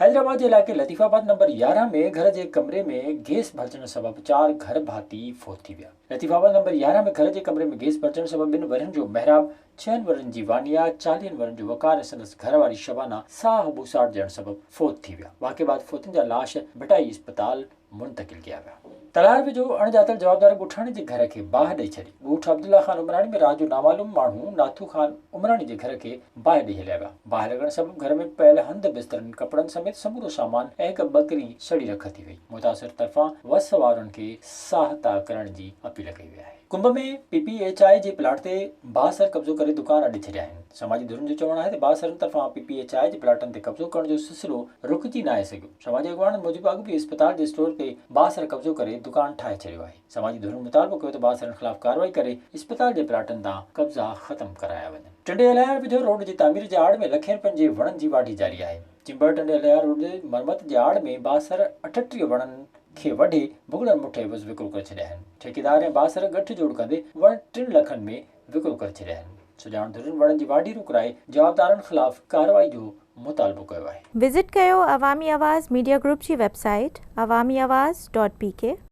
हैदराबाद इलाके लतीफ़ाबाद नंबर 11 में घर के कमरे में गैस भरजण सबब 4 घर भाती फौत थी विया। लतीफ़ाबाद नंबर 11 में घर के कमरे में गैस भरजण सबब 2 वरनि जो मेहराब, 6 वरनि जी वानिया, 40 वरनि जो वकार संदस घरवारी शबाना साह बूसाट जण सबब फौत थी विया। वाक़े बाद फौतन जा लाश भटाई अस्पताल मुंतकिल किया विया। तलार में जो अणजातल जवाबदार ॻोठाणे जे घर के बाहि ॾेई छॾी। ॻोठ अब्दुल्ला खान उमरानी में रात जो नामालूम माण्हू नाथू खान उमरानी जे घर के बाहि ॾेई हलिया विया। बाहि लॻण सबब घर में पयल हंध बिस्तरनि कपड़नि समेत समूरो सामान ऐं हिक बकरी सड़ी रखी वई। मुतासिर तरफ़ां वस वारनि खे सहायता करण जी अपील कई वई आहे। कुंभ में PPHI जे प्लाट ते बासर कब्ज़ो करे दुकान अॾे छॾिया आहिनि। समाजी धुरनि जो चवणु आहे त बासरनि तरफ़ां PPHI जे प्लाटनि ते कब्ज़ो करण जो सिलसिलो रुकिजी न आहे सघियो। समाजी अॻवाननि मूजिबि अॻु बि अस्पताल जे स्टोर ते बासर कब्ज़ो करे दुकान ठाहे छॾियो आहे। समाजी धुरनि मुताबिक़ कयो त बासरनि ख़िलाफ़ कार्रवाई करे अस्पताल जे प्लाटनि तां कब्ज़ा ख़तमु कराया वञनि। टंडे अलियार वेझो रोड जी तामीर जे आड़ में लखें रुपयनि जे वणनि जी वाढी जारी आहे। चिंबड़ टंडे अलियार रोड जे मरमत जे आड़ में बासर 38 वणनि खे वढे भुॻड़नि मुठे एवज़ विकिरो करे छॾिया आहिनि। ठेकेदार ऐं बासर गठजोड़ कंदे वण 3 लखनि में विकिरो करे छॾिया आहिनि। सुञाण धुरनि वणनि जी वाढी रुकराए जवाबदारनि ख़िलाफ़ कार्रवाई जो मुतालबो कयो आहे। विज़िट कयो अवामी आवाज़ मीडिया ग्रुप जी वेबसाइट awamiawaz.pk